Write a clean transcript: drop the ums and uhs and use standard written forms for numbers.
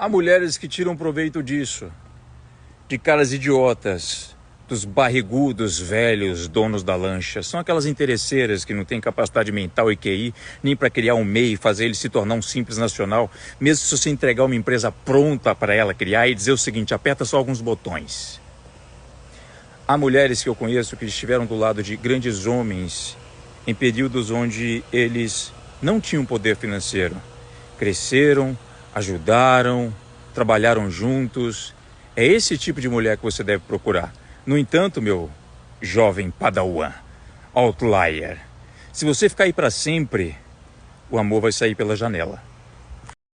Há mulheres que tiram proveito disso, de caras idiotas, dos barrigudos velhos donos da lancha. São aquelas interesseiras que não têm capacidade mental e QI nem para criar um MEI e fazer ele se tornar um simples nacional, mesmo se você entregar uma empresa pronta para ela criar e dizer o seguinte: aperta só alguns botões. Há mulheres que eu conheço que estiveram do lado de grandes homens em períodos onde eles não tinham poder financeiro. Cresceram, ajudaram, trabalharam juntos. É esse tipo de mulher que você deve procurar. No entanto, meu jovem padawan, outlier, se você ficar aí para sempre, o amor vai sair pela janela.